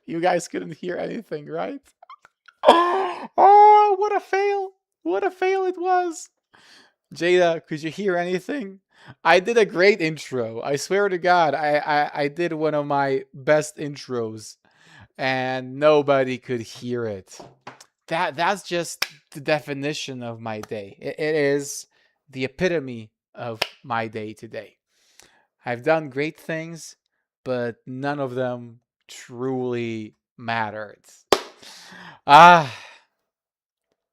You guys couldn't hear anything, right? Oh, what a fail! What a fail it was! Jada, could you hear anything? I did a great intro. I swear to God, I did one of my best intros, and nobody could hear it. That's just the definition of my day. It is the epitome of my day today. I've done great things, but none of them truly mattered. Ah,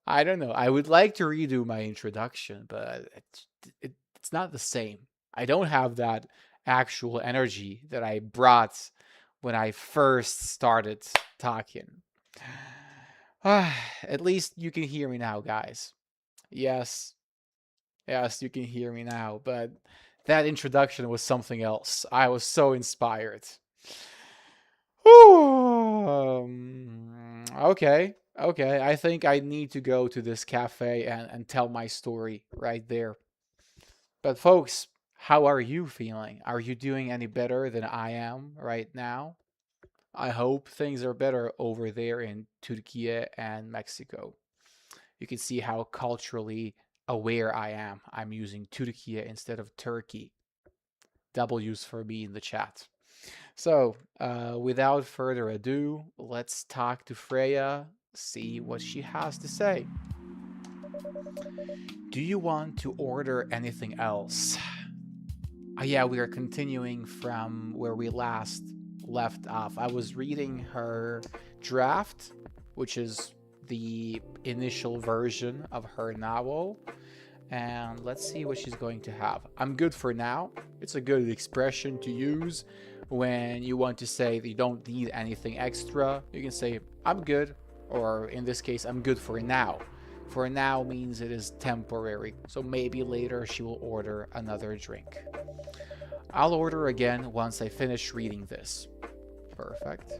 I don't know. I would like to redo my introduction, but it's not the same. I don't have that actual energy that I brought when I first started talking. Ah, at least you can hear me now, guys. Yes, yes, you can hear me now, but that introduction was something else. I was so inspired. Okay, okay. I think I need to go to this cafe and tell my story right there. But, folks, how are you feeling? Are you doing any better than I am right now? I hope things are better over there in Turkey and Mexico. You can see how culturally aware I am. I'm using Turkey instead of Turkey. W's for me in the chat. So, without further ado, let's talk to Freya, see what she has to say. Do you want to order anything else? Yeah, we are continuing from where we last left off. I was reading her draft, which is the initial version of her novel. And let's see what she's going to have. I'm good for now. It's a good expression to use when you want to say that you don't need anything extra. You can say, I'm good, or in this case, I'm good for now. For now means it is temporary, so maybe later she will order another drink. I'll order again once I finish reading this. Perfect.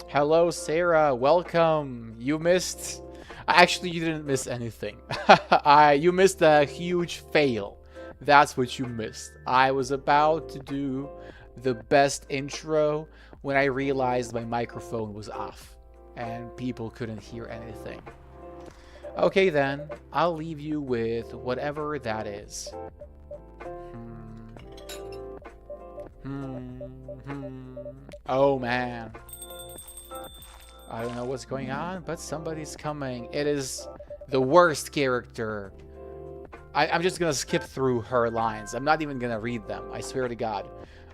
Hello, Sarah. Welcome. You missed... Actually, you didn't miss anything. You missed a huge fail. That's what you missed. I was about to do the best intro when I realized my microphone was off and people couldn't hear anything. Okay then, I'll leave you with whatever that is. Oh man. I don't know what's going on, but somebody's coming. It is the worst character. I'm just gonna skip through her lines. I'm not even gonna read them. I swear to God.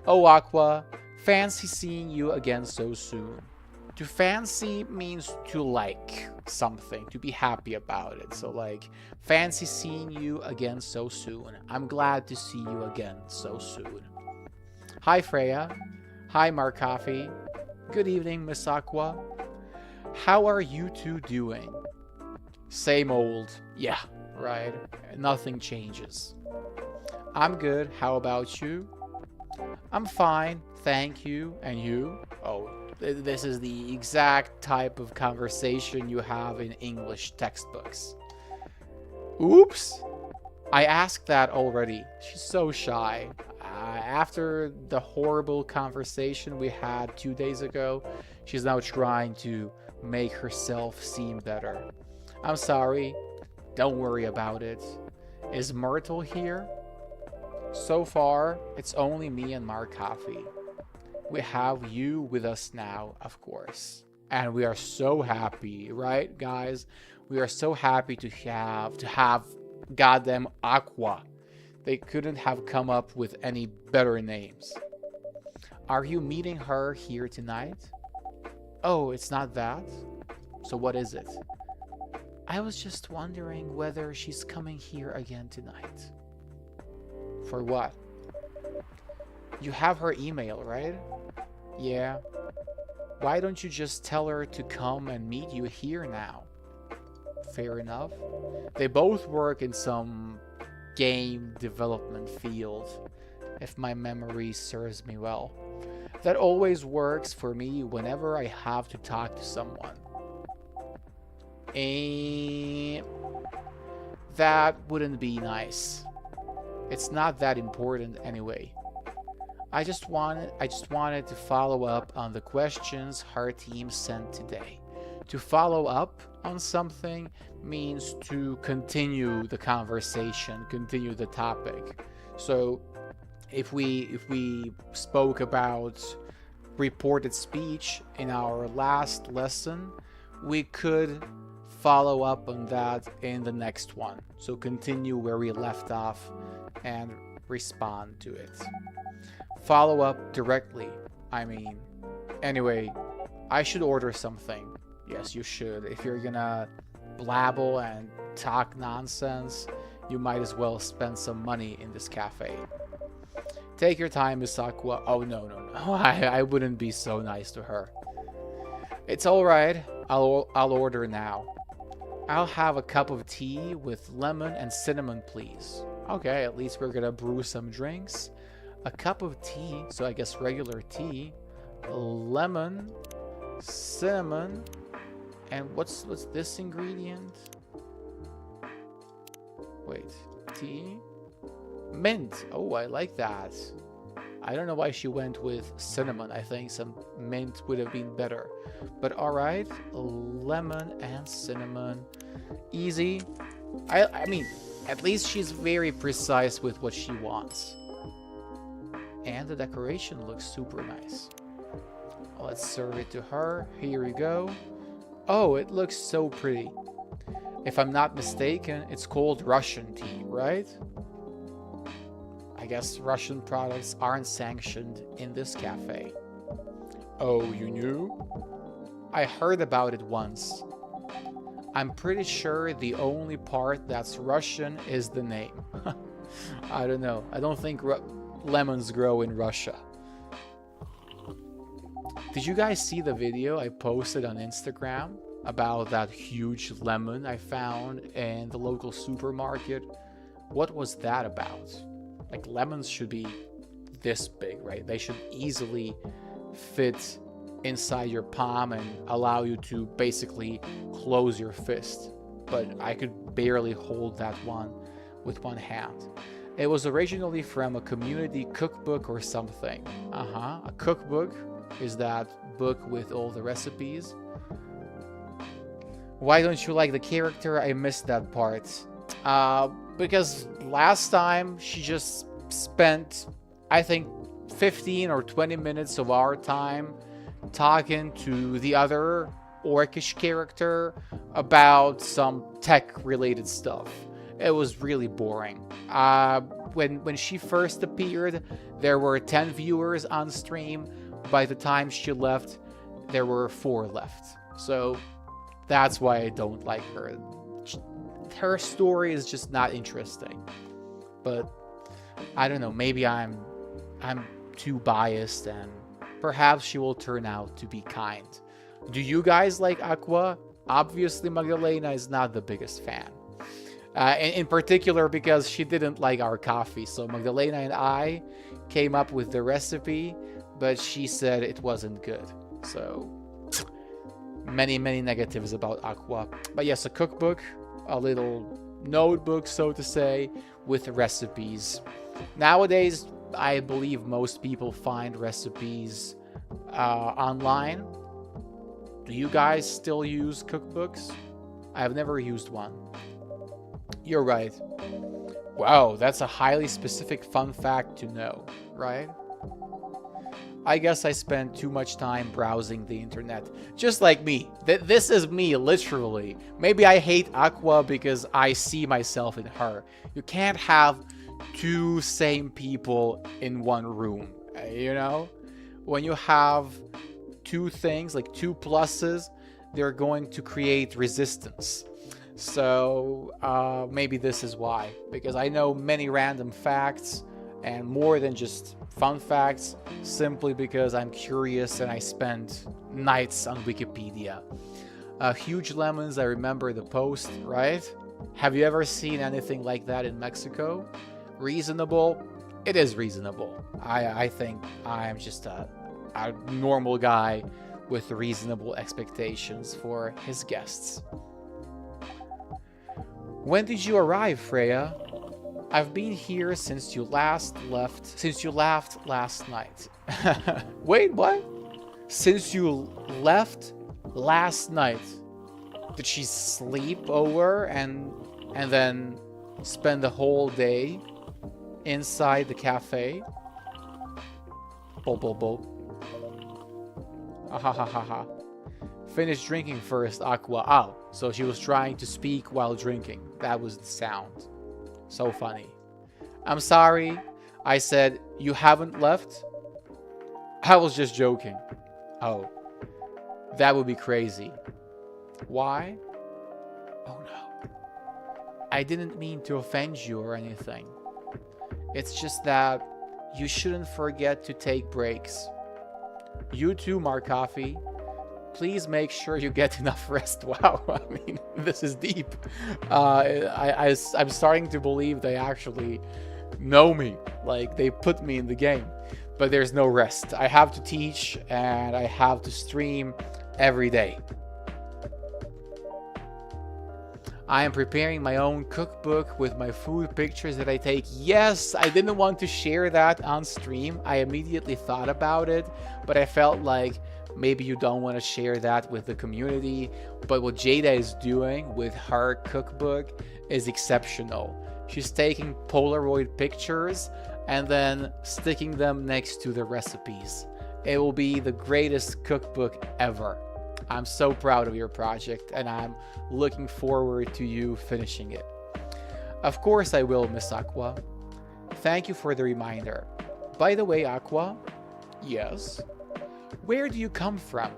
Oh, Aqua, fancy seeing you again so soon. To fancy means to like something, to be happy about it. So like, fancy seeing you again so soon. I'm glad to see you again so soon. Hi, Freya. Hi, Markafi. Good evening, Miss Aqua. How are you two doing? Same old. Yeah, right. Nothing changes. I'm good. How about you? I'm fine. Thank you. And you? Oh, this is the exact type of conversation you have in English textbooks. Oops. I asked that already. She's so shy. After the horrible conversation we had 2 days ago, she's now trying to make herself seem better. I'm sorry. Don't worry about it. Is Myrtle here? So far, it's only me and Markafi. We have you with us now, of course. And we are so happy, right, guys? We are so happy to have goddamn Aqua. They couldn't have come up with any better names. Are you meeting her here tonight? Oh, it's not that? So what is it? I was just wondering whether she's coming here again tonight. For what? You have her email, right? Yeah. Why don't you just tell her to come and meet you here now? Fair enough. They both work in some game development field, if my memory serves me well. That always works for me whenever I have to talk to someone. That wouldn't be nice. It's not that important anyway. I just wanted to follow up on the questions her team sent today. To follow up on something means to continue the conversation, continue the topic. So if we spoke about reported speech in our last lesson, we could follow up on that in the next one. So continue where we left off and respond to it. Follow up directly. I mean, anyway, I should order something. Yes, you should. If you're gonna blabble and talk nonsense, you might as well spend some money in this cafe. Take your time, Miss Aqua. Oh, no. I wouldn't be so nice to her. It's alright. I'll order now. I'll have a cup of tea with lemon and cinnamon, please. Okay, at least we're gonna brew some drinks. A cup of tea, so I guess regular tea. Lemon, cinnamon, and what's this ingredient? Wait, tea? Mint. Oh, I like that. I don't know why she went with cinnamon. I think some mint would have been better. But alright, lemon and cinnamon. Easy. I mean, at least she's very precise with what she wants. And the decoration looks super nice. Let's serve it to her. Here we go. Oh, it looks so pretty. If I'm not mistaken, it's called Russian tea, right? I guess Russian products aren't sanctioned in this cafe. Oh, you knew? I heard about it once. I'm pretty sure the only part that's Russian is the name. I don't know. I don't think lemons grow in Russia. Did you guys see the video I posted on Instagram about that huge lemon I found in the local supermarket? What was that about? Like, lemons should be this big, right? They should easily fit inside your palm and allow you to basically close your fist. But I could barely hold that one with one hand. It was originally from a community cookbook or something. A cookbook is that book with all the recipes. Why don't you like the character? I missed that part. Because last time she just spent, I think, 15 or 20 minutes of our time talking to the other orcish character about some tech-related stuff. It was really boring. When she first appeared, there were 10 viewers on stream. By the time she left, there were 4 left. So that's why I don't like her. Her story is just not interesting. But I don't know, maybe I'm too biased, and perhaps she will turn out to be kind. Do you guys like Aqua? Obviously, Magdalena is not the biggest fan. In particular because she didn't like our coffee. So Magdalena and I came up with the recipe, but she said it wasn't good. So many negatives about Aqua. But yes, a cookbook, a little notebook, so to say, with recipes. Nowadays, I believe most people find recipes online. Do you guys still use cookbooks? I've never used one. You're right. Wow, that's a highly specific fun fact to know, right? I guess I spend too much time browsing the internet. Just like me. This is me, literally. Maybe I hate Aqua because I see myself in her. You can't have 2 same people in one room, you know? When you have 2 things, like 2 pluses, they're going to create resistance. So maybe this is why. Because I know many random facts and more than just fun facts, simply because I'm curious and I spend nights on Wikipedia. Huge lemons, I remember the post, right? Have you ever seen anything like that in Mexico? Reasonable? It is reasonable. I think I'm just a normal guy with reasonable expectations for his guests. When did you arrive, Freya? I've been here since you last left, since you laughed last night. Wait, what? Since you left last night. Did she sleep over and then spend the whole day inside the cafe? Bol bol bol. Ahahaha. Finish drinking first, Aqua. Oh, so she was trying to speak while drinking. That was the sound. So funny. I'm sorry. I said, you haven't left? I was just joking. Oh. That would be crazy. Why? Oh no. I didn't mean to offend you or anything. It's just that you shouldn't forget to take breaks. You too, Marcoffee. Please make sure you get enough rest. Wow, I mean, this is deep. I'm starting to believe they actually know me. Like, they put me in the game. But there's no rest. I have to teach and I have to stream every day. I am preparing my own cookbook with my food pictures that I take. Yes, I didn't want to share that on stream. I immediately thought about it, but I felt like maybe you don't want to share that with the community. But what Jada is doing with her cookbook is exceptional. She's taking Polaroid pictures and then sticking them next to the recipes. It will be the greatest cookbook ever. I'm so proud of your project and I'm looking forward to you finishing it. Of course I will, Miss Aqua. Thank you for the reminder. By the way, Aqua, yes? Where do you come from?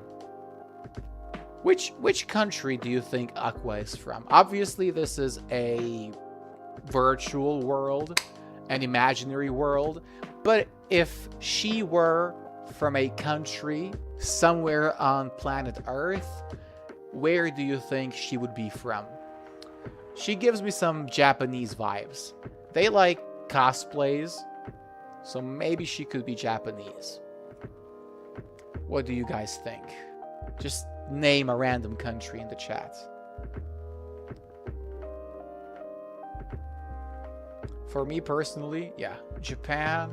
Which country do you think Aqua is from? Obviously, this is a virtual world, an imaginary world, but if she were from a country somewhere on planet Earth, where do you think she would be from? She gives me some Japanese vibes. They like cosplays, so maybe she could be Japanese. What do you guys think? Just name a random country in the chat. For me personally, yeah, Japan,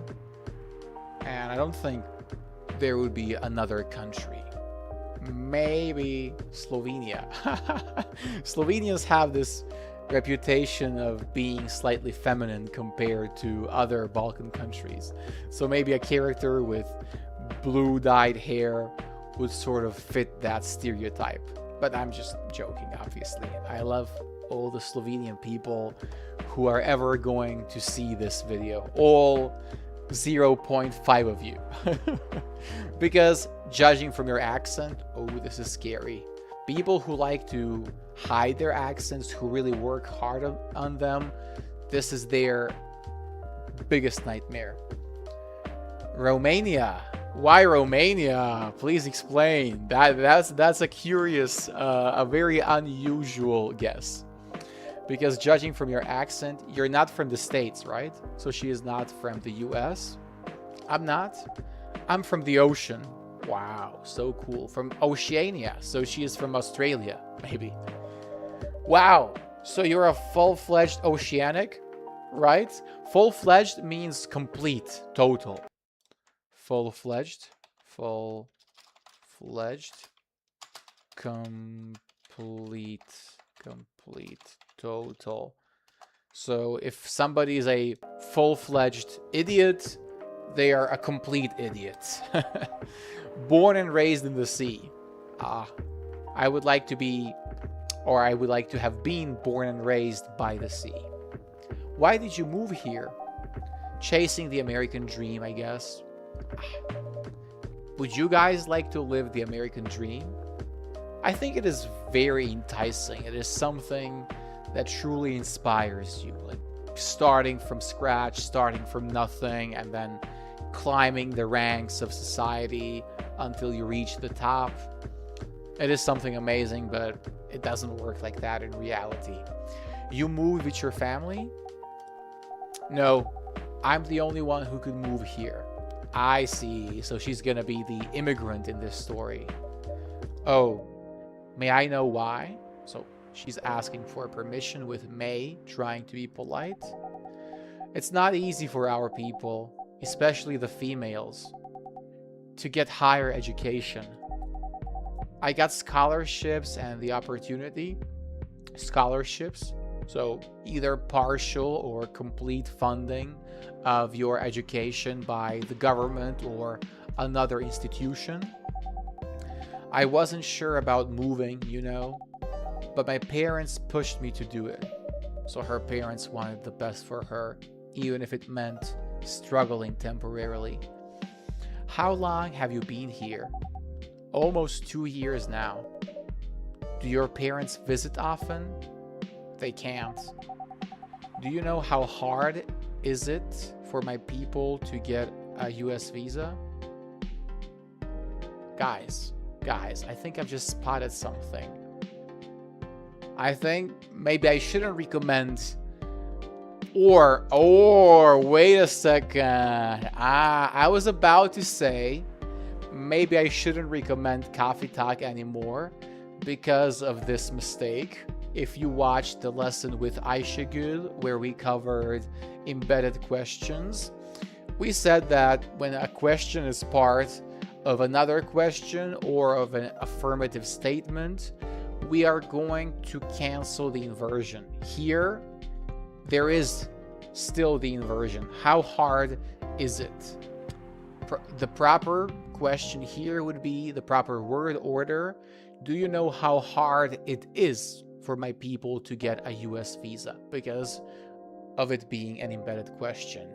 and I don't think there would be another country. Maybe Slovenia. Slovenians have this reputation of being slightly feminine compared to other Balkan countries. So maybe a character with blue dyed hair would sort of fit that stereotype. But I'm just joking, obviously. I love all the Slovenian people who are ever going to see this video. All 0.5 of you. Because judging from your accent, oh, this is scary. People who like to hide their accents, who really work hard on them, this is their biggest nightmare. Romania. Why Romania? Please explain. That's a curious, a very unusual guess. Because judging from your accent, you're not from the States, right? So she is not from the US. I'm not. I'm from the ocean. Wow, so cool. From Oceania. So she is from Australia, maybe. Wow, so you're a full-fledged Oceanic, right? Full-fledged means complete, total. Full-fledged, complete, total. So if somebody is a full-fledged idiot, they are a complete idiot. Born and raised in the sea. I would like to be, or I would like to have been born and raised by the sea. Why did you move here? Chasing the American dream, I guess. Would you guys like to live the American dream? I think it is very enticing. It is something that truly inspires you. Like starting from scratch, starting from nothing, and then climbing the ranks of society until you reach the top. It is something amazing, but it doesn't work like that in reality. You moved with your family? No, I'm the only one who could move here. I see. So she's gonna be the immigrant in this story. Oh, may I know why? So she's asking for permission with May, trying to be polite. It's not easy for our people, especially the females, to get higher education. I got scholarships and the opportunity. Scholarships, so either partial or complete funding of your education by the government or another institution. I wasn't sure about moving, you know, but my parents pushed me to do it. So her parents wanted the best for her, even if it meant struggling temporarily. How long have you been here? Almost 2 years now. Do your parents visit often? They can't. Do you know how hard is it for my people to get a US visa? Guys, I think I've just spotted something. I think maybe I shouldn't recommend or wait a second. I was about to say maybe I shouldn't recommend Coffee Talk anymore because of this mistake. If you watched the lesson with Ayşegül where we covered embedded questions, we said that when a question is part of another question or of an affirmative statement, we are going to cancel the inversion. Here, there is still the inversion. How hard is it? The proper question here would be the proper word order. Do you know how hard it is for my people to get a US visa? Because of it being an embedded question.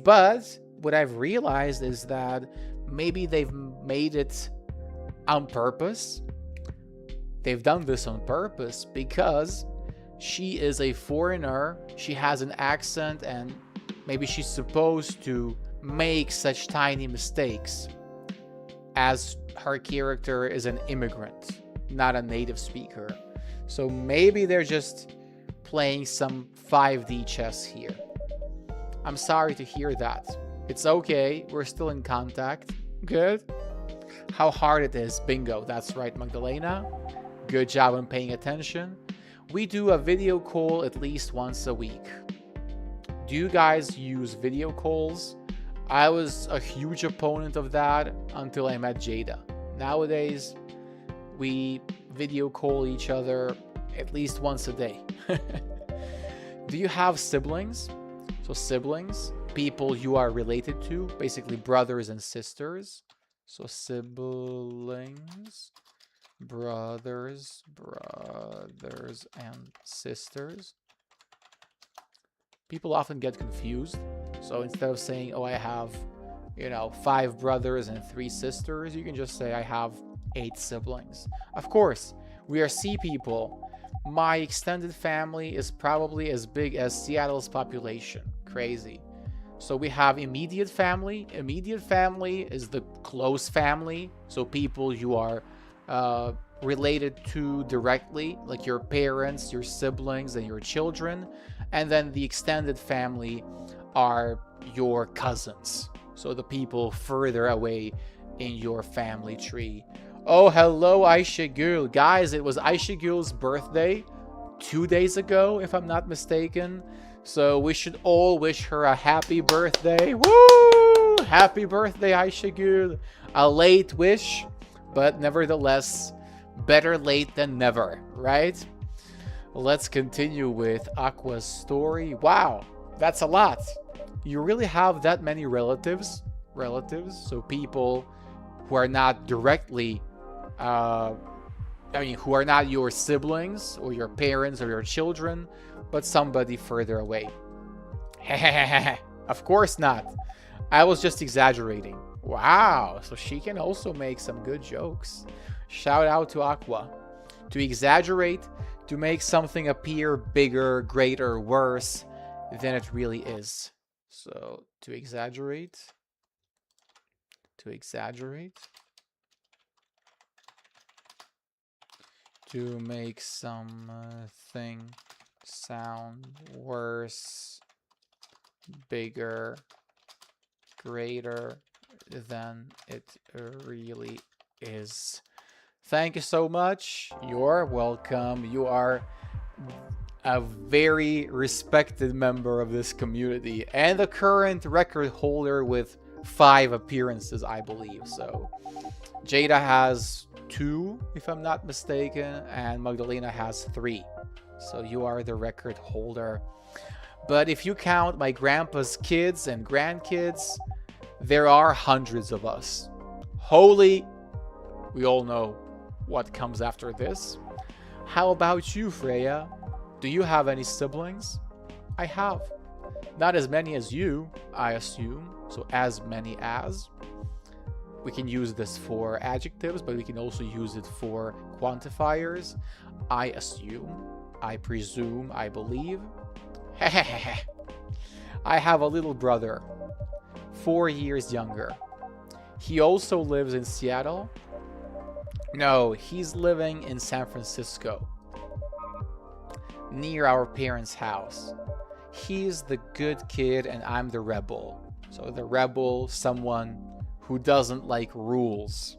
But what I've realized is that maybe they've made it on purpose. They've done this on purpose because she is a foreigner. She has an accent and maybe she's supposed to make such tiny mistakes as her character is an immigrant, not a native speaker. So maybe they're just playing some 5D chess here. I'm sorry to hear that. It's okay. We're still in contact. Good. How hard it is. Bingo. That's right, Magdalena. Good job on paying attention. We do a video call at least once a week. Do you guys use video calls? I was a huge opponent of that until I met Jada. Nowadays, we video call each other at least once a day. Do you have siblings? So siblings, people you are related to, basically brothers and sisters. So siblings, brothers and sisters. People often get confused. So instead of saying, oh, I have, 5 brothers and 3 sisters, you can just say I have 8 siblings. Of course, we are sea people. My extended family is probably as big as Seattle's population. Crazy. So we have immediate family. Immediate family is the close family. So people you are related to directly, like your parents, your siblings, and your children. And then the extended family are your cousins. So the people further away in your family tree. Oh, hello, Ayşegül. Guys, it was Ayşegül's birthday 2 days ago, if I'm not mistaken. So we should all wish her a happy birthday. Woo! Happy birthday, Ayşegül. A late wish, but nevertheless, better late than never, right? Let's continue with Aqua's story. Wow, that's a lot. You really have that many relatives? So people who are not directly who are not your siblings or your parents or your children, but somebody further away. Of course not. I was just exaggerating. Wow, so she can also make some good jokes. Shout out to Aqua. To exaggerate, to make something appear bigger, greater, worse than it really is. So, to exaggerate, to make something sound worse, bigger, greater than it really is. Thank you so much. You're welcome. You are a very respected member of this community and the current record holder with 5 appearances, I believe. So Jada has 2, if I'm not mistaken, and Magdalena has 3. So you are the record holder. But if you count my grandpa's kids and grandkids, there are hundreds of us. Holy, we all know what comes after this. How about you, Freya? Do you have any siblings? I have. Not as many as you, I assume. So as many as. We can use this for adjectives, but we can also use it for quantifiers. I assume, I presume, I believe. I have a little brother, 4 years younger. He also lives in Seattle. No, he's living in San Francisco, near our parents' house. He's the good kid and I'm the rebel. So the rebel, someone who doesn't like rules.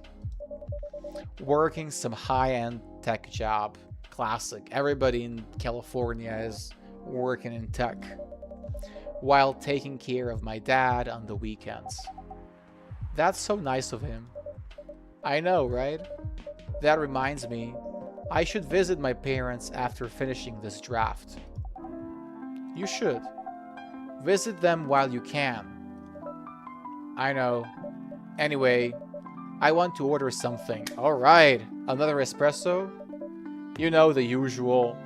Working some high-end tech job. Classic. Everybody in California is working in tech, while taking care of my dad on the weekends. That's so nice of him. I know, right? That reminds me, I should visit my parents after finishing this draft. You should. Visit them while you can. I know. Anyway, I want to order something. Alright, another espresso? You know, the usual.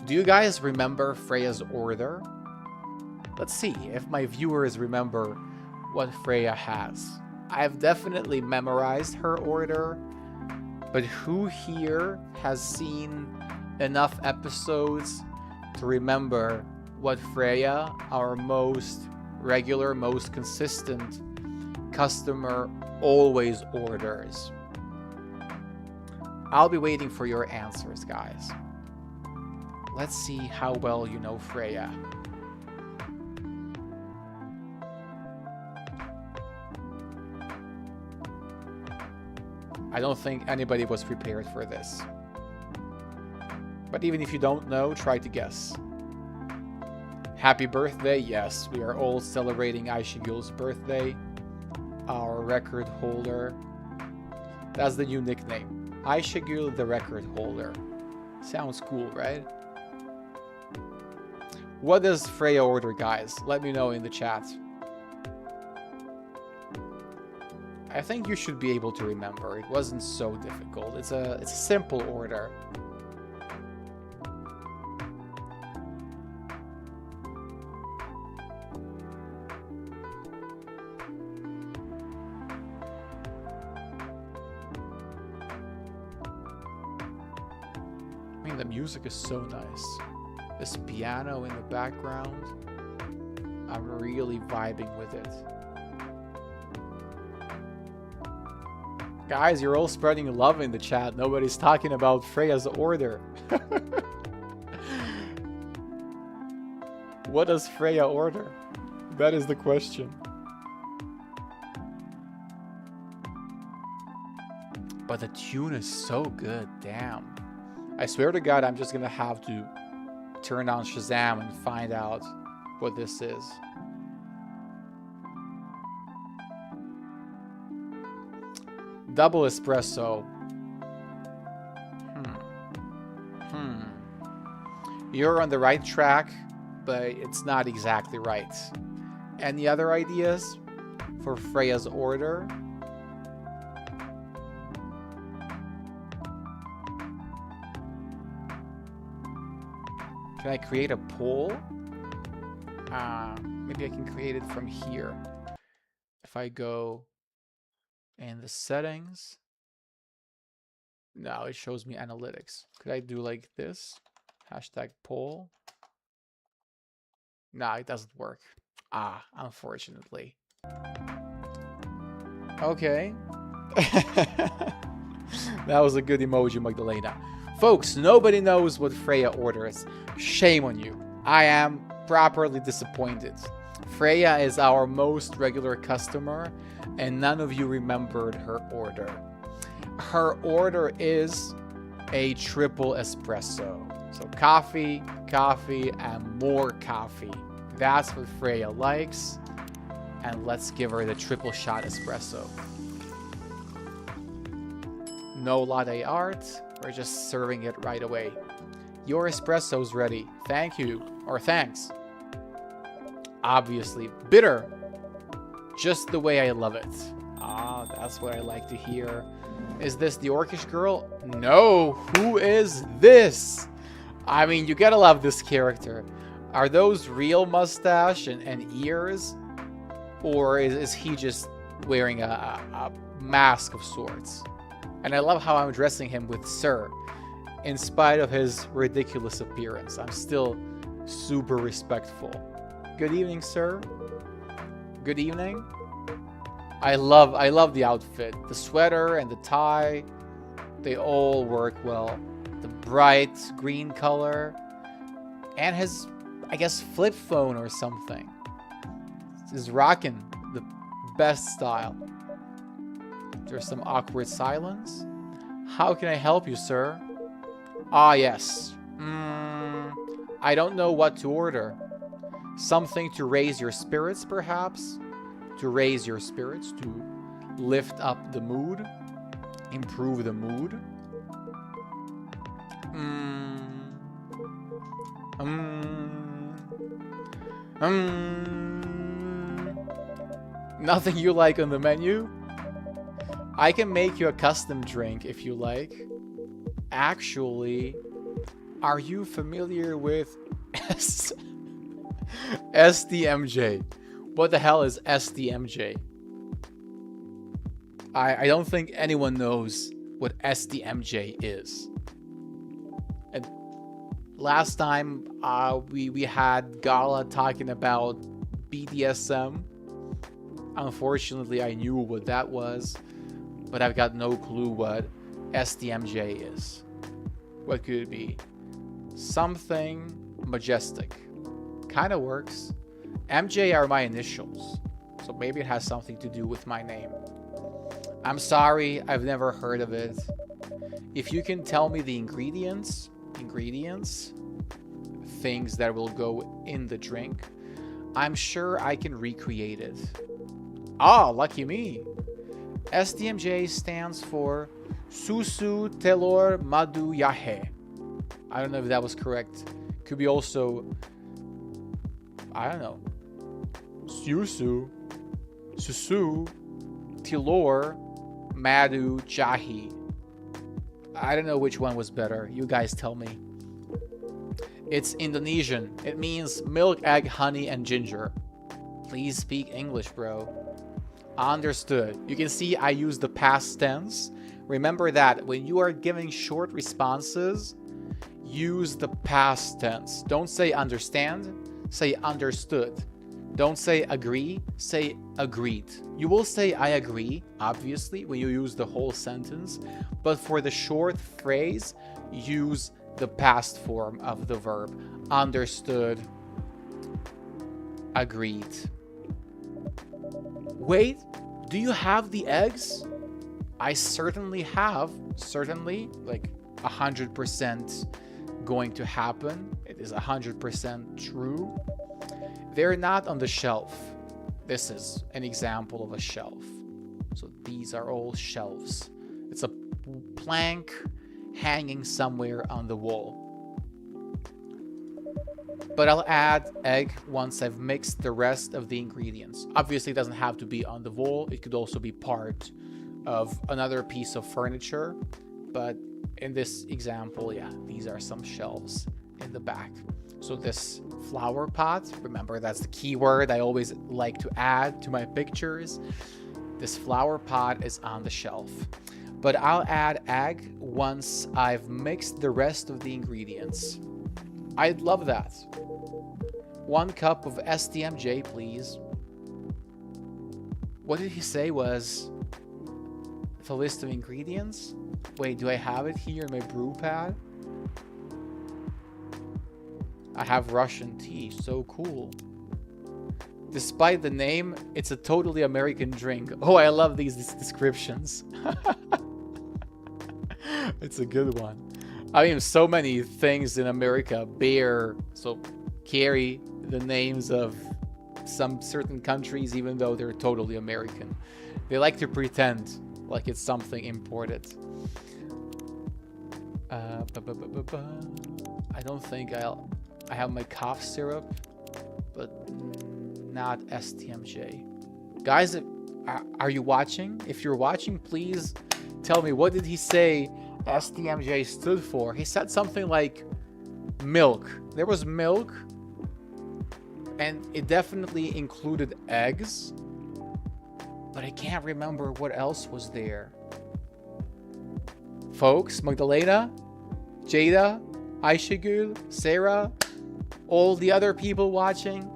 Do you guys remember Freya's order? Let's see if my viewers remember what Freya has. I've definitely memorized her order, but who here has seen enough episodes to remember what Freya, our most regular, most consistent customer, always orders? I'll be waiting for your answers, guys. Let's see how well you know Freya. I don't think anybody was prepared for this. But even if you don't know, try to guess. Happy birthday, yes, we are all celebrating Aishigul's birthday. Our record holder. That's the new nickname. Aishigul the record holder. Sounds cool, right? What does Freya order, guys? Let me know in the chat. I think you should be able to remember. It wasn't so difficult. It's a simple order. I mean, the music is so nice. This piano in the background, I'm really vibing with it. Guys, you're all spreading love in the chat. Nobody's talking about Freya's order. What does Freya order? That is the question. But the tune is so good, damn. I swear to God, I'm just gonna have to turn on Shazam and find out what this is. Double espresso. You're on the right track, but it's not exactly right. Any other ideas for Freya's order? Can I create a poll? Maybe I can create it from here. If I go in the settings. No, it shows me analytics. Could I do like this? Hashtag poll. No, it doesn't work. Unfortunately. Okay. That was a good emoji, Magdalena. Folks, nobody knows what Freya orders. Shame on you. I am properly disappointed. Freya is our most regular customer, and none of you remembered her order. Her order is a triple espresso. So coffee, coffee, and more coffee. That's what Freya likes. And let's give her the triple shot espresso. No latte art. We're just serving it right away. Your espresso's ready. Thank you. Or thanks. Obviously. Bitter. Just the way I love it. Ah, that's what I like to hear. Is this the Orcish girl? No. Who is this? I mean, you gotta love this character. Are those real mustache and ears? Or is he just wearing a mask of sorts? And I love how I'm addressing him with sir. In spite of his ridiculous appearance, I'm still super respectful. Good evening, sir. Good evening. I love the outfit. The sweater and the tie, they all work well. The bright green color and his, I guess, flip phone or something. He's rocking the best style. There's some awkward silence. How can I help you, sir? Ah, yes. I don't know what to order. Something to raise your spirits, perhaps? To raise your spirits, to lift up the mood, improve the mood. Nothing you like on the menu? I can make you a custom drink if you like. Actually, are you familiar with SDMJ? What the hell is SDMJ? I don't think anyone knows what SDMJ is. And last time we had Gala talking about BDSM. Unfortunately, I knew what that was, but I've got no clue what SDMJ is. What could it be? Something majestic. Kind of works. MJ are my initials, so maybe it has something to do with my name. I'm sorry, I've never heard of it. If you can tell me the ingredients, things that will go in the drink, I'm sure I can recreate it. Ah, lucky me. SDMJ stands for Susu Telor Madu Yahe. I don't know if that was correct. Could be also, I don't know. Susu Tilor Madu Jahi. I don't know which one was better. You guys tell me. It's Indonesian. It means milk, egg, honey, and ginger. Please speak English, bro. Understood. You can see I use the past tense. Remember that when you are giving short responses, use the past tense. Don't say understand, say understood. Don't say agree, say agreed. You will say I agree, obviously, when you use the whole sentence, but for the short phrase, use the past form of the verb. Understood, agreed. Wait, do you have the eggs? I certainly have. Certainly, like 100% going to happen. It is 100% true. They're not on the shelf. This is an example of a shelf. So these are all shelves. It's a plank hanging somewhere on the wall. But I'll add egg once I've mixed the rest of the ingredients. Obviously, it doesn't have to be on the wall. It could also be part of another piece of furniture. But in this example, yeah, these are some shelves in the back. So this flower pot, remember that's the key word I always like to add to my pictures. This flower pot is on the shelf. But I'll add egg once I've mixed the rest of the ingredients. I'd love that. 1 cup of SDMJ, please. What did he say was the list of ingredients? Wait, do I have it here in my brew pad? I have Russian tea, so cool. Despite the name, it's a totally American drink. Oh, I love these descriptions. It's a good one. I mean, so many things in America bear, so carry the names of some certain countries, even though they're totally American. They like to pretend like it's something imported. I don't think I have my cough syrup, but not STMJ. Guys, are you watching? If you're watching, please tell me, what did he say STMJ stood for? He said something like milk. There was milk, and it definitely included eggs, but I can't remember what else was there. Folks, Magdalena, Jada, Aishigul, Sarah, all the other people watching,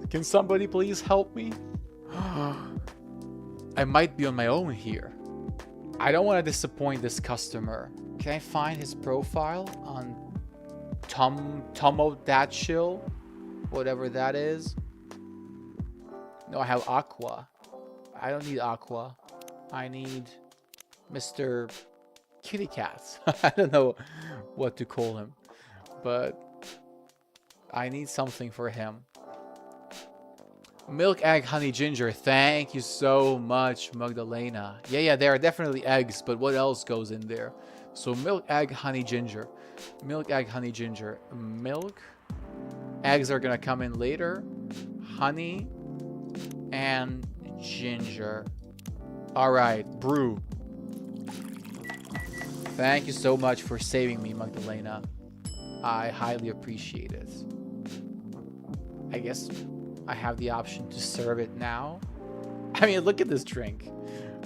can somebody please help me? I might be on my own here. I don't want to disappoint this customer. Can I find his profile on Tomo That Chill? Whatever that is. No, I have Aqua. I don't need Aqua. I need Mr. Kitty Cat. I don't know what to call him, but I need something for him. Milk, egg, honey, ginger. Thank you so much, Magdalena. Yeah, there are definitely eggs, but what else goes in there? So milk, egg, honey, ginger. Milk, egg, honey, ginger. Milk. Eggs are gonna come in later. Honey and ginger. All right, brew. Thank you so much for saving me, Magdalena. I highly appreciate it. I guess I have the option to serve it now. I mean, look at this drink.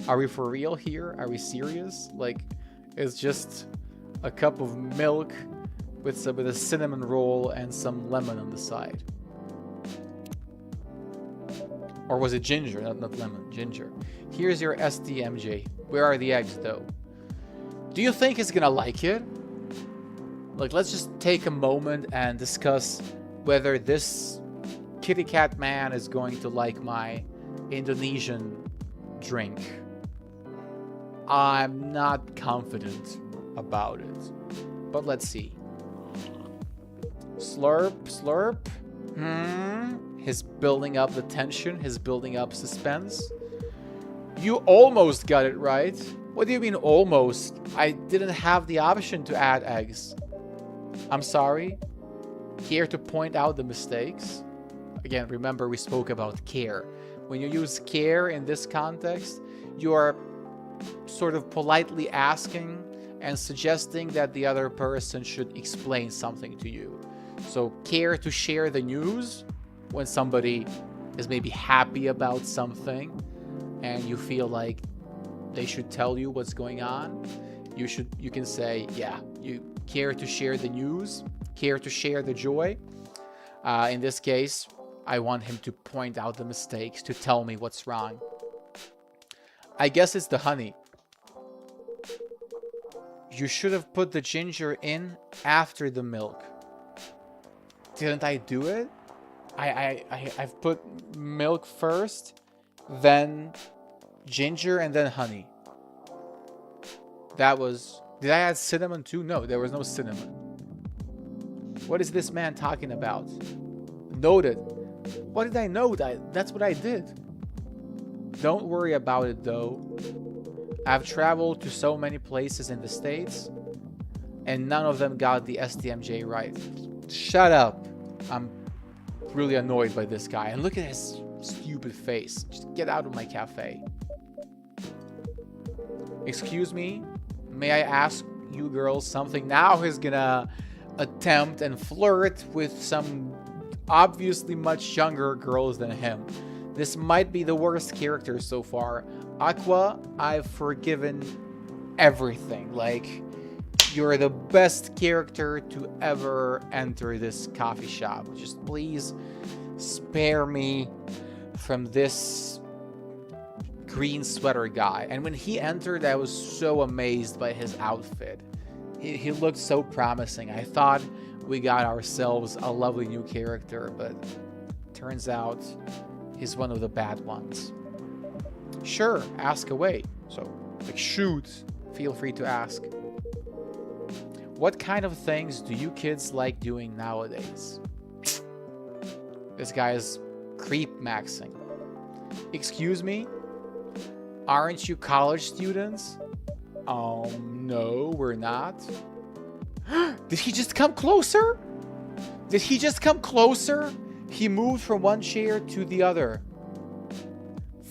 Are we for real here? Are we serious? Like, it's just a cup of milk with a cinnamon roll and some lemon on the side. Or was it ginger? Not lemon, ginger. Here's your STMJ. Where are the eggs, though? Do you think he's gonna like it? Like, let's just take a moment and discuss whether this kitty cat man is going to like my Indonesian drink. I'm not confident about it, but let's see. Slurp, slurp. He's building up the tension. He's building up suspense. You almost got it right. What do you mean almost? I didn't have the option to add eggs. I'm sorry. Care to point out the mistakes? Again, remember we spoke about care. When you use care in this context, you are sort of politely asking and suggesting that the other person should explain something to you. So care to share the news when somebody is maybe happy about something and you feel like they should tell you what's going on. You can say, yeah, you care to share the news, care to share the joy. In this case, I want him to point out the mistakes, to tell me what's wrong. I guess it's the honey. You should have put the ginger in after the milk. Didn't I do it? I've put milk first, then ginger, and then honey. That was... Did I add cinnamon too? No, there was no cinnamon. What is this man talking about? Noted. What did I know? That's what I did. Don't worry about it, though. I've traveled to so many places in the States, and none of them got the STMJ right. Shut up. I'm really annoyed by this guy. And look at his stupid face. Just get out of my cafe. Excuse me? May I ask you girls something? Now he's gonna attempt and flirt with some obviously much younger girls than him. This might be the worst character so far. Aqua, I've forgiven everything. Like, you're the best character to ever enter this coffee shop. Just please spare me from this green sweater guy. And when he entered, I was so amazed by his outfit. He looked so promising. I thought we got ourselves a lovely new character, but turns out he's one of the bad ones. Sure, ask away. So, like, shoot, feel free to ask. What kind of things do you kids like doing nowadays? This guy is creep maxing. Excuse me? Aren't you college students? No, we're not. Did he just come closer? Did he just come closer? He moved from one chair to the other.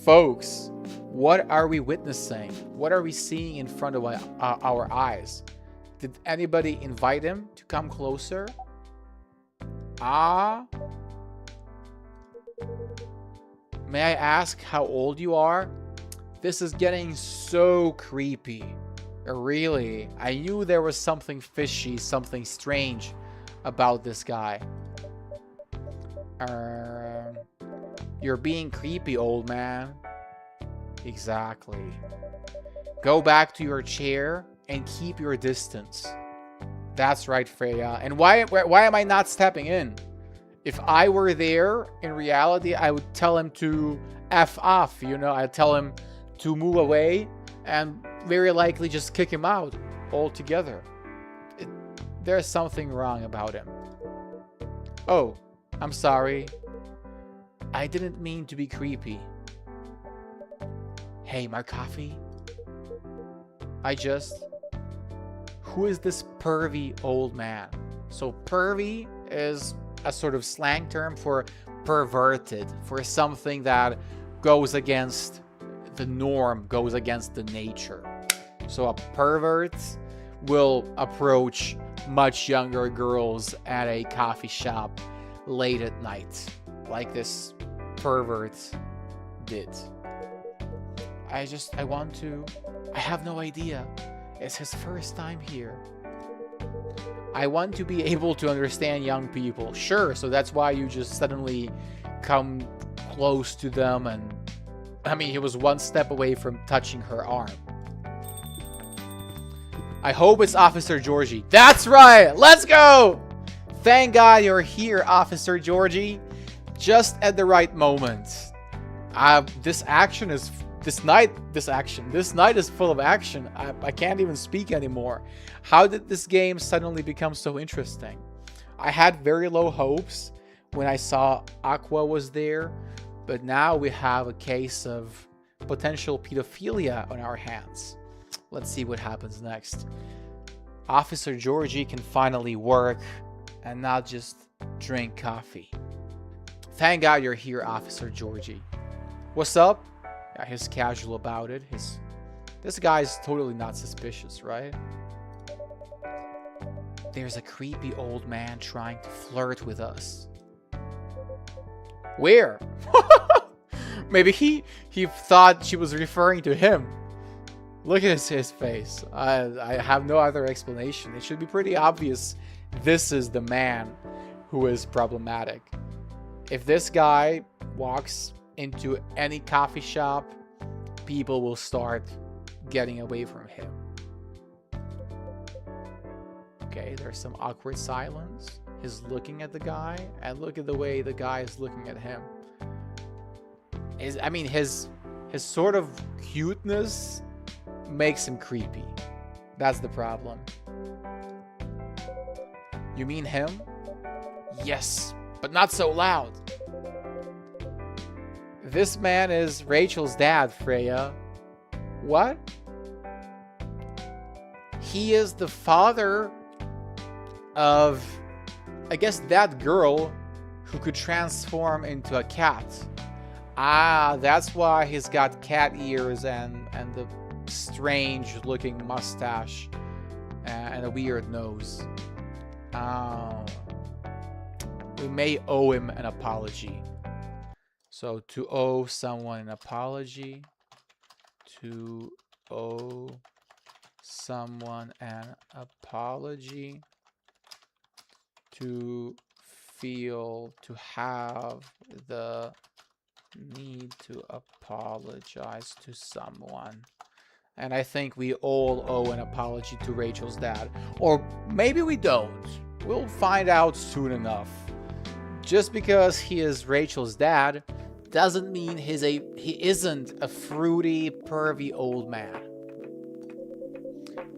Folks, what are we witnessing? What are we seeing in front of our eyes? Did anybody invite him to come closer? May I ask how old you are? This is getting so creepy. Really, I knew there was something fishy, something strange about this guy. You're being creepy, old man. Exactly. Go back to your chair and keep your distance. That's right, Freya. And why am I not stepping in? If I were there, in reality, I would tell him to F off, you know? I'd tell him to move away and very likely just kick him out altogether. There's something wrong about him. Oh, I'm sorry. I didn't mean to be creepy. Hey, my coffee? Who is this pervy old man? So pervy is a sort of slang term for perverted, for something that goes against the norm, goes against the nature. So a pervert will approach much younger girls at a coffee shop late at night, like this pervert did. I have no idea. It's his first time here. I want to be able to understand young people. Sure, so that's why you just suddenly come close to them, and I mean, he was one step away from touching her arm. I hope it's Officer Georgie. That's right! Let's go! Thank God you're here, Officer Georgie. Just at the right moment. This night is full of action. I can't even speak anymore. How did this game suddenly become so interesting? I had very low hopes when I saw Aqua was there, but now we have a case of potential pedophilia on our hands. Let's see what happens next. Officer Georgie can finally work and not just drink coffee. Thank God you're here, Officer Georgie. What's up? Yeah, he's casual about it. This guy's totally not suspicious, right? There's a creepy old man trying to flirt with us. Where? Maybe he thought she was referring to him. Look at his face. I have no other explanation. It should be pretty obvious this is the man who is problematic. If this guy walks into any coffee shop, people will start getting away from him. Okay, there's some awkward silence. He's looking at the guy, and look at the way the guy is looking at him. His sort of cuteness makes him creepy. That's the problem. You mean him? Yes, but not so loud. This man is Rachel's dad, Freya. What? He is the father of, I guess, that girl who could transform into a cat. That's why he's got cat ears and the strange looking mustache and a weird nose. We may owe him an apology. So to owe someone an apology, to owe someone an apology, to feel, to have the need to apologize to someone. And I think we all owe an apology to Rachel's dad. Or maybe we don't. We'll find out soon enough. Just because he is Rachel's dad doesn't mean he isn't a fruity, pervy old man.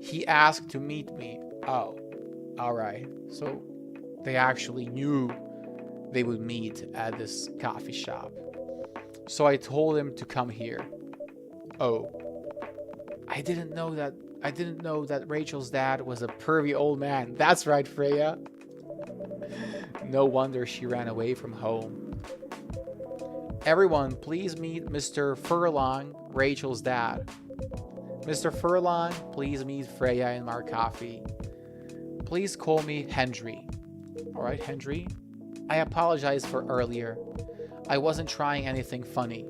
He asked to meet me. Oh, Alright, so they actually knew they would meet at this coffee shop. So I told him to come here. Oh, I didn't know that Rachel's dad was a pervy old man. That's right, Freya. No wonder she ran away from home. Everyone, please meet Mr. Furlong, Rachel's dad. Mr. Furlong, please meet Freya and Mark Coffee. Please call me Henry. Alright, Henry. I apologize for earlier. I wasn't trying anything funny.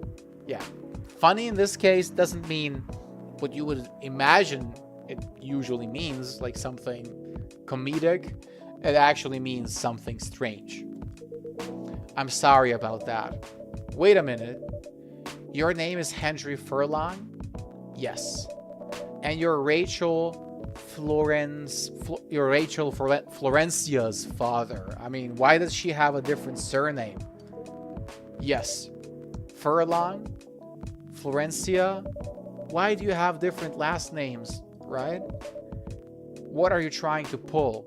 Yeah. Funny in this case doesn't mean what you would imagine it usually means, like something comedic. It actually means something strange. I'm sorry about that. Wait a minute. Your name is Henry Furlong? Yes. And you're Rachel Florencia's father. I mean, why does she have a different surname? Yes. Furlong? Florencia? Why do you have different last names, right? What are you trying to pull?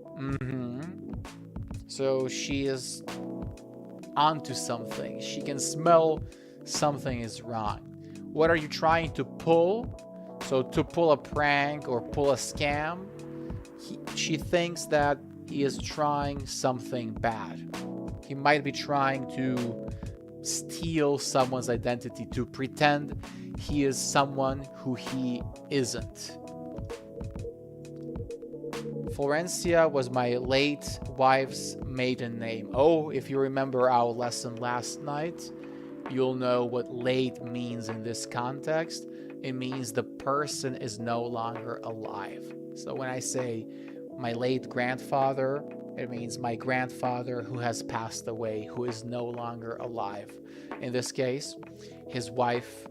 So she is onto something. She can smell something is wrong. What are you trying to pull? So to pull a prank or pull a scam, she thinks that he is trying something bad. He might be trying to steal someone's identity, to pretend he is someone who he isn't. Florencia was my late wife's maiden name. Oh, if you remember our lesson last night, you'll know what late means in this context. It means the person is no longer alive. So when I say my late grandfather, it means my grandfather who has passed away, who is no longer alive. In this case, his wife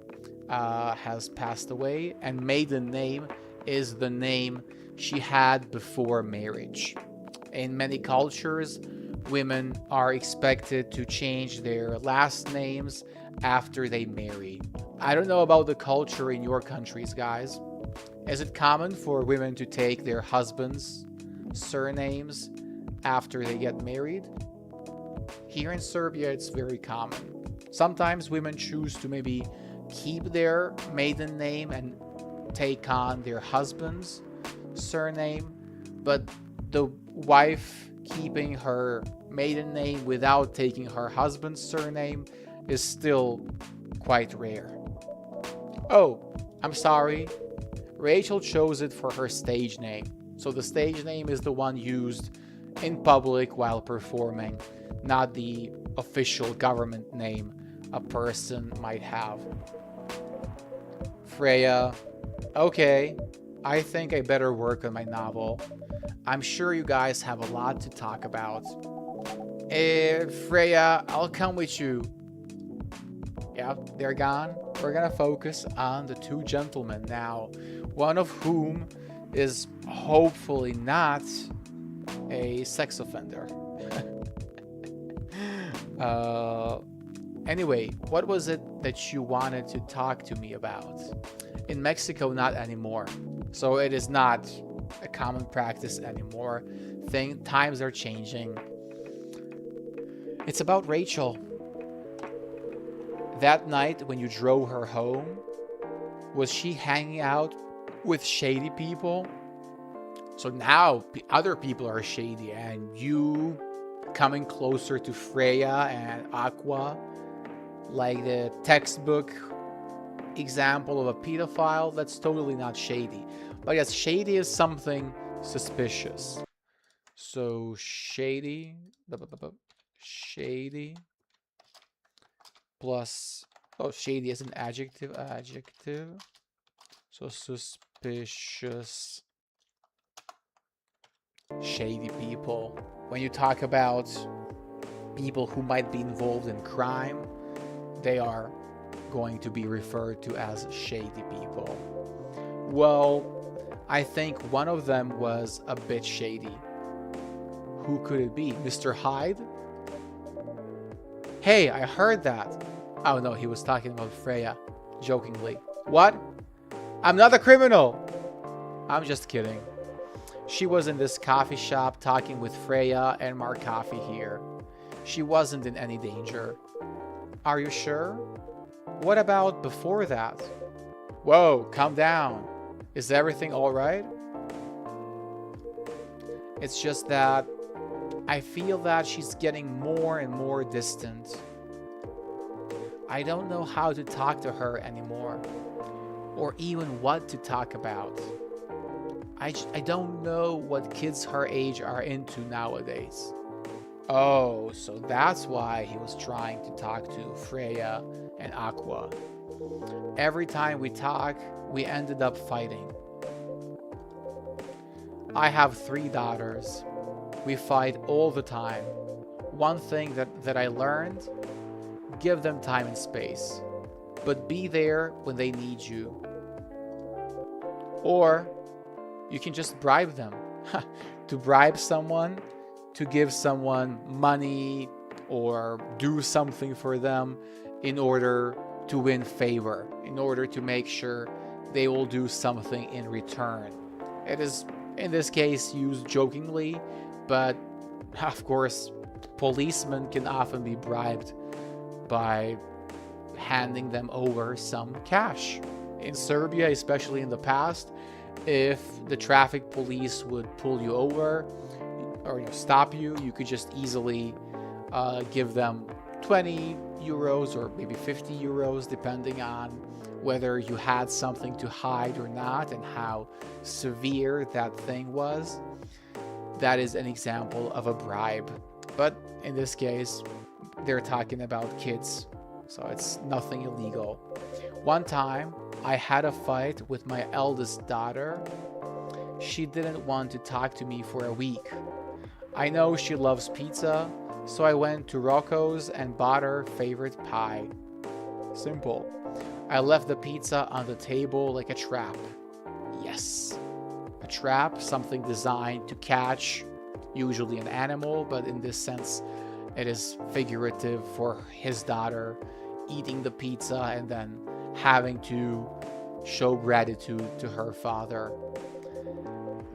has passed away, and maiden name is the name she had before marriage. In many cultures, women are expected to change their last names after they marry. I don't know about the culture in your countries, guys. Is it common for women to take their husbands' surnames after they get married? Here in Serbia, it's very common. Sometimes women choose to maybe keep their maiden name and take on their husband's surname, but the wife keeping her maiden name without taking her husband's surname is still quite rare. Oh, I'm sorry. Rachel chose it for her stage name. So the stage name is the one used in public while performing, not the official government name a person might have. Freya, okay, I think I better work on my novel. I'm sure you guys have a lot to talk about. Freya, I'll come with you. Yeah, they're gone. We're gonna focus on the two gentlemen now, one of whom is hopefully not a sex offender. Anyway, what was it that you wanted to talk to me about? In Mexico, not anymore. So it is not a common practice anymore. Times are changing. It's about Rachel. That night when you drove her home, was she hanging out with shady people? So now other people are shady, and you coming closer to Freya and Aqua, like the textbook example of a pedophile, that's totally not shady. But yes, shady is something suspicious. So shady plus, oh, shady is an adjective. So suspicious, shady people. When you talk about people who might be involved in crime, they are going to be referred to as shady people. Well, I think one of them was a bit shady. Who could it be? Mr. Hyde? Hey, I heard that. Oh no, he was talking about Freya, jokingly. What? I'm not a criminal. I'm just kidding. She was in this coffee shop talking with Freya and Mark Coffee here. She wasn't in any danger. Are you sure? What about before that? Whoa, calm down. Is everything alright? It's just that I feel that she's getting more and more distant. I don't know how to talk to her anymore, or even what to talk about. I don't know what kids her age are into nowadays. Oh, so that's why he was trying to talk to Freya and Aqua. Every time we talk, we ended up fighting. I have 3 daughters. We fight all the time. One thing that I learned, give them time and space, but be there when they need you. Or you can just bribe them. To bribe someone, to give someone money or do something for them in order to win favor, in order to make sure they will do something in return. It is, in this case, used jokingly, but of course, policemen can often be bribed by handing them over some cash. In Serbia, especially in the past, if the traffic police would pull you over or stop you, you could just easily give them 20 euros or maybe 50 euros, depending on whether you had something to hide or not and how severe that thing was. That is an example of a bribe. But in this case, they're talking about kids, so it's nothing illegal. One time, I had a fight with my eldest daughter. She didn't want to talk to me for a week. I know she loves pizza, so I went to Rocco's and bought her favorite pie. Simple. I left the pizza on the table like a trap. Yes. A trap, something designed to catch, usually an animal, but in this sense, it is figurative for his daughter eating the pizza and then having to show gratitude to her father.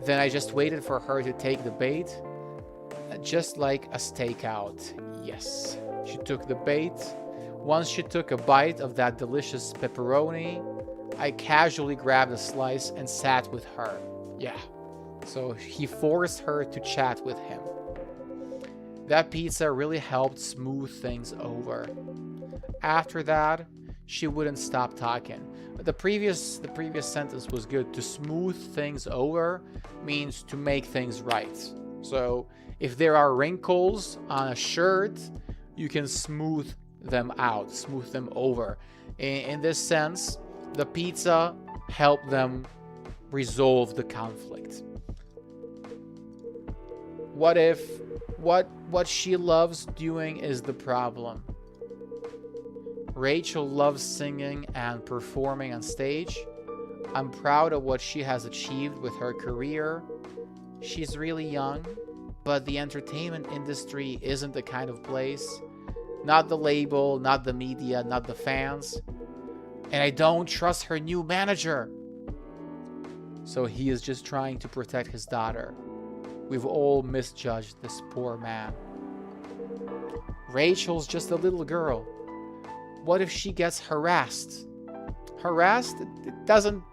Then I just waited for her to take the bait, just like a stakeout. Yes, she took the bait. Once she took a bite of that delicious pepperoni, I casually grabbed a slice and sat with her. Yeah, so he forced her to chat with him. That pizza really helped smooth things over. After that, she wouldn't stop talking. The previous sentence was good. To smooth things over means to make things right. So if there are wrinkles on a shirt, you can smooth them out, smooth them over. In this sense, the pizza helped them resolve the conflict. What if what she loves doing is the problem? Rachel loves singing and performing on stage. I'm proud of what she has achieved with her career. She's really young, but the entertainment industry isn't the kind of place. Not the label, not the media, not the fans. And I don't trust her new manager. So he is just trying to protect his daughter. We've all misjudged this poor man. Rachel's just a little girl. What if she gets harassed? Harassed? It doesn't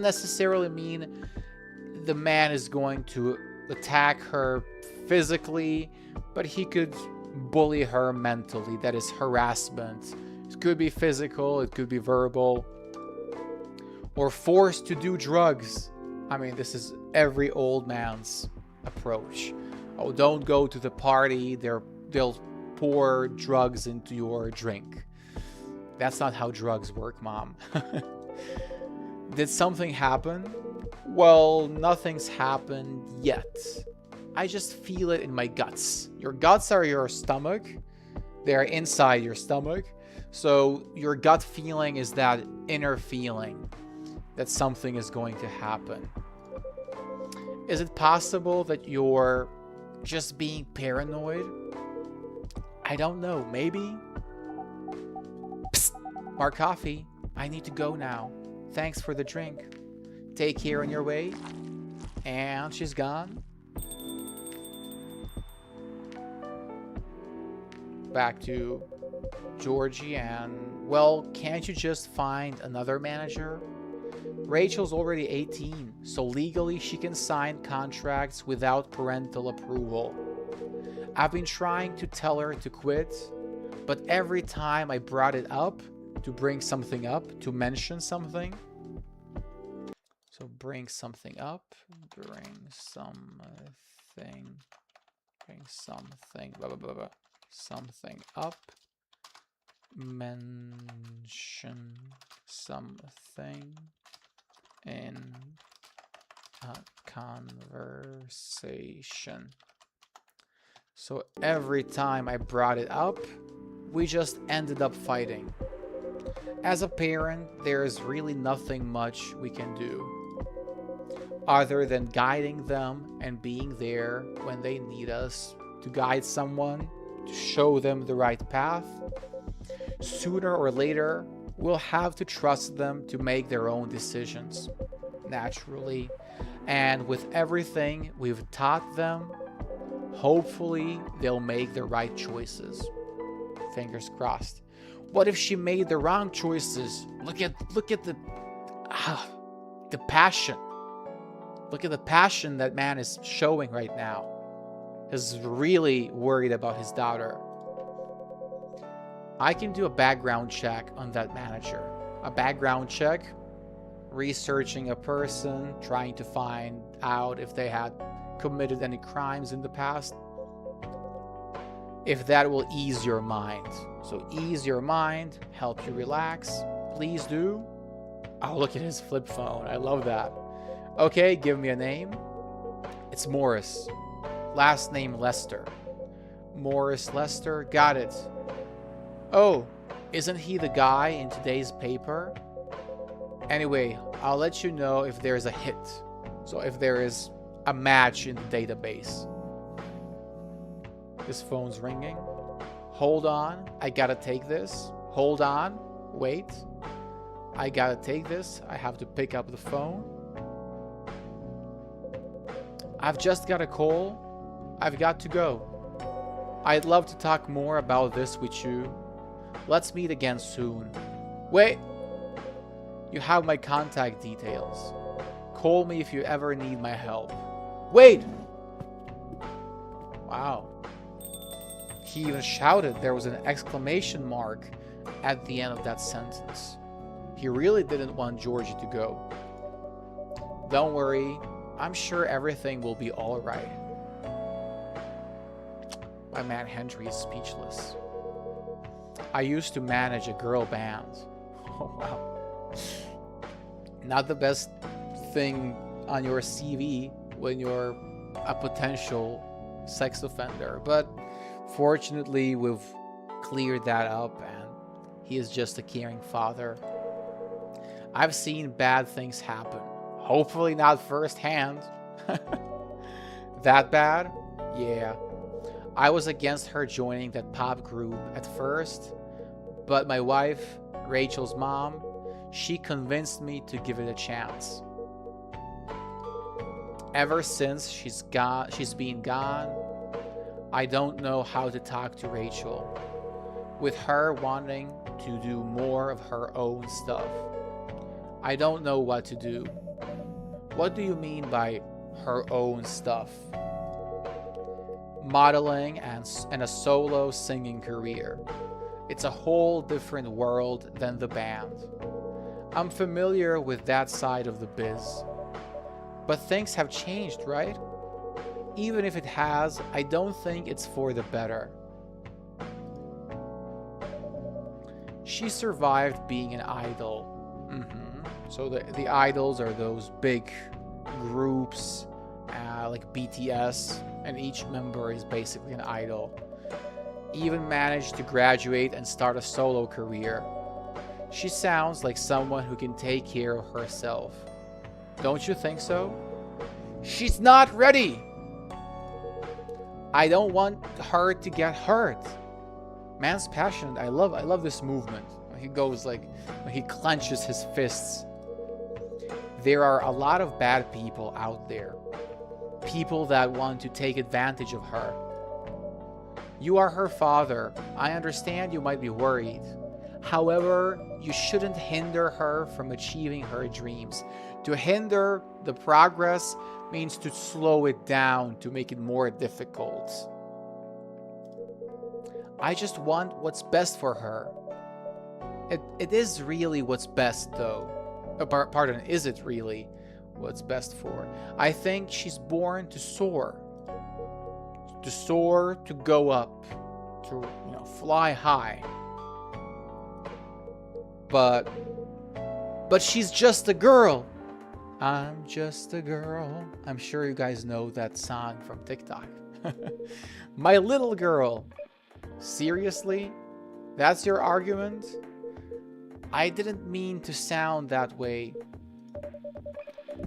necessarily mean the man is going to attack her physically, but he could bully her mentally. That is harassment. It could be physical, it could be verbal, or forced to do drugs. I mean, this is every old man's approach. Oh, don't go to the party, they'll pour drugs into your drink. That's not how drugs work, Mom. Did something happen? Well, nothing's happened yet. I just feel it in my guts. Your guts are your stomach. They are inside your stomach. So your gut feeling is that inner feeling that something is going to happen. Is it possible that you're just being paranoid? I don't know. Maybe? Psst, Mark Coffee, I need to go now. Thanks for the drink. Take care on your way. And she's gone. Back to Georgie and, well, can't you just find another manager? Rachel's already 18, so legally she can sign contracts without parental approval. I've been trying to tell her to quit, but every time I brought it up, to bring something up, to mention something. So bring something up, bring something, blah, blah, blah, blah. Something up, mention something in a conversation. So every time I brought it up, we just ended up fighting. As a parent, there's really nothing much we can do other than guiding them and being there when they need us to guide someone, to show them the right path. Sooner or later, we'll have to trust them to make their own decisions, naturally. And with everything we've taught them, hopefully they'll make the right choices. Fingers crossed. What if she made the wrong choices? Look at the passion. Look at the passion that man is showing right now. He's really worried about his daughter. I can do a background check on that manager. A background check, researching a person, trying to find out if they had committed any crimes in the past. If that will ease your mind. So ease your mind, help you relax. Please do. Oh, look at his flip phone. I love that. Okay, give me a name. It's Morris. Last name Lester. Morris Lester. Got it. Oh, isn't he the guy in today's paper? Anyway, I'll let you know if there's a hit. So if there is a match in the database. This phone's ringing. Hold on. I gotta take this. Hold on. Wait. I gotta take this. I have to pick up the phone. I've just got a call. I've got to go. I'd love to talk more about this with you. Let's meet again soon. Wait. You have my contact details. Call me if you ever need my help. Wait. Wow. He even shouted. There was an exclamation mark at the end of that sentence. He really didn't want Georgie to go. Don't worry. I'm sure everything will be all right. My man Henry is speechless. I used to manage a girl band. Oh, wow. Not the best thing on your CV when you're a potential sex offender, but fortunately we've cleared that up and he is just a caring father. I've seen bad things happen. Hopefully not firsthand. That bad? Yeah. I was against her joining that pop group at first, but my wife, Rachel's mom, she convinced me to give it a chance. Ever since she's been gone, I don't know how to talk to Rachel. With her wanting to do more of her own stuff, I don't know what to do. What do you mean by her own stuff? Modeling and a solo singing career. It's a whole different world than the band. I'm familiar with that side of the biz. But things have changed, right? Even if it has, I don't think it's for the better. She survived being an idol. So the idols are those big groups like BTS, and each member is basically an idol. Even managed to graduate and start a solo career. She sounds like someone who can take care of herself. Don't you think so? She's not ready! I don't want her to get hurt. Man's passionate. I love this movement. He goes like, he clenches his fists. There are a lot of bad people out there. People that want to take advantage of her. You are her father. I understand you might be worried. However, you shouldn't hinder her from achieving her dreams. To hinder the progress means to slow it down, to make it more difficult. I just want what's best for her. It is really what's best, though. Pardon, is it really what's best for her? I think she's born to soar. To soar, to go up, to, fly high. But she's just a girl. I'm just a girl. I'm sure you guys know that song from TikTok. My little girl. Seriously? That's your argument? I didn't mean to sound that way.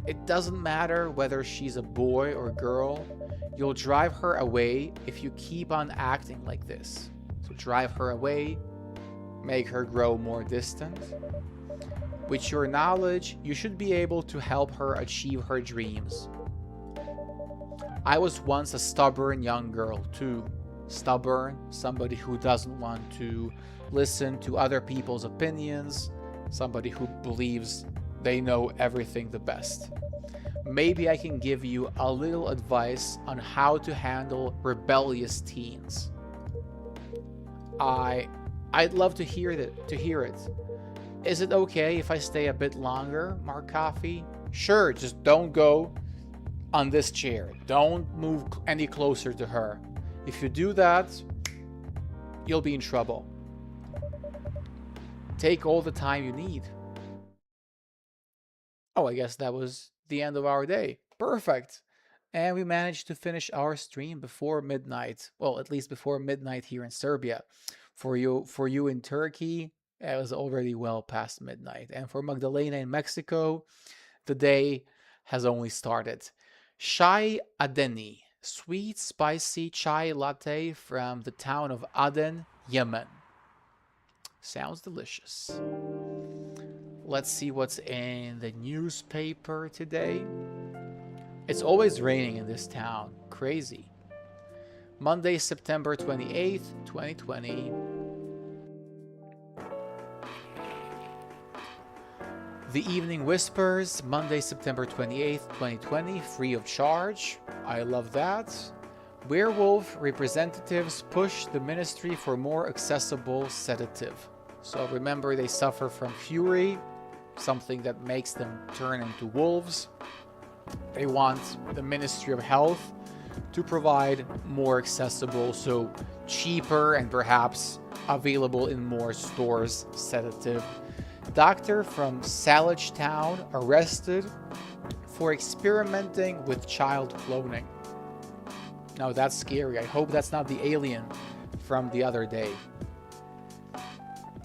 It doesn't matter whether she's a boy or girl. You'll drive her away if you keep on acting like this. So drive her away, make her grow more distant. With your knowledge, you should be able to help her achieve her dreams. I was once a stubborn young girl too. Stubborn, somebody who doesn't want to listen to other people's opinions, somebody who believes they know everything the best. Maybe I can give you a little advice on how to handle rebellious teens. I'd love to hear it. Is it okay if I stay a bit longer, Mark Coffee? Sure, just don't go on this chair. Don't move any closer to her. If you do that, you'll be in trouble. Take all the time you need. Oh, I guess that was the end of our day. Perfect. And we managed to finish our stream before midnight. Well, at least before midnight here in Serbia. For you in Turkey, it was already well past midnight. And for Magdalena in Mexico, the day has only started. Chai Adeni, sweet spicy chai latte from the town of Aden, Yemen. Sounds delicious. Let's see what's in the newspaper today. It's always raining in this town. Crazy. Monday, September 28th, 2020. The Evening Whispers, Monday, September 28th, 2020, free of charge. I love that. Werewolf representatives push the ministry for more accessible sedative. So remember, they suffer from fury, something that makes them turn into wolves. They want the Ministry of Health to provide more accessible, so cheaper and perhaps available in more stores, sedative. Doctor from Salage Town arrested for experimenting with child cloning. Now that's scary. I hope that's not the alien from the other day.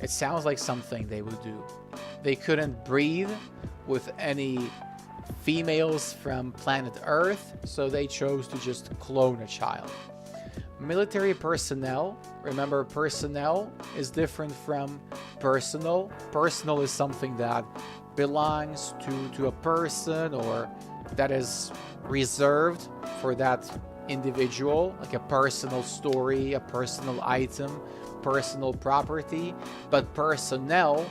It sounds like something they would do. They couldn't breathe with any females from planet Earth, so they chose to just clone a child. Military personnel. Remember, personnel is different from personal. Personal is something that belongs to a person or that is reserved for that individual, like a personal story, a personal item, personal property. But personnel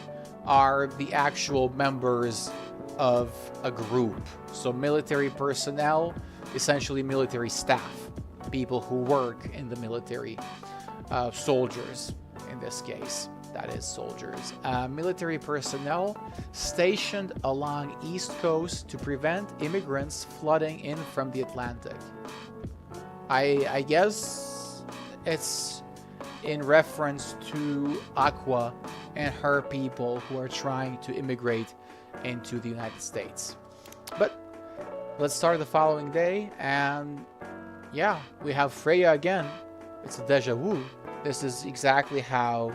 are the actual members of a group. So military personnel, essentially military staff, people who work in the military, soldiers in this case, that is soldiers. Military personnel stationed along East Coast to prevent immigrants flooding in from the Atlantic. I guess it's in reference to Aqua and her people who are trying to immigrate into the United States. But let's start the following day, and yeah, we have Freya again. It's a deja vu. This is exactly how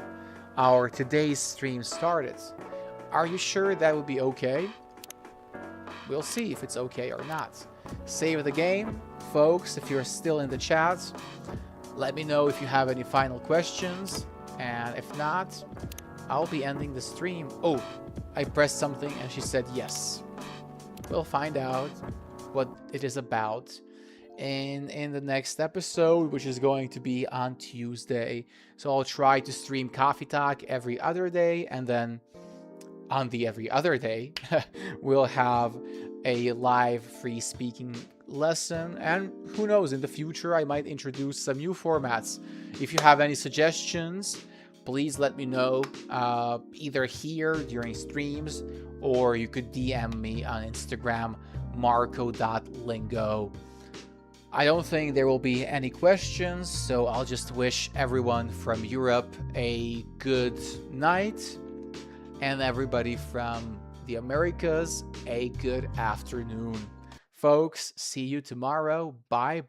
our today's stream started. Are you sure that would be okay? We'll see if it's okay or not. Save the game. Folks, if you're still in the chat, let me know if you have any final questions. And if not, I'll be ending the stream. Oh, I pressed something and she said yes. we'll find out what it is about in the next episode, which is going to be on Tuesday. So I'll try to stream Coffee Talk every other day, and then on the every other day, we'll have a live free speaking lesson. And who knows, in the future, I might introduce some new formats. If you have any suggestions, please let me know, either here during streams, or you could DM me on Instagram, marco.lingo. I don't think there will be any questions, so I'll just wish everyone from Europe a good night, and everybody from the Americas a good afternoon. Folks, see you tomorrow. Bye bye.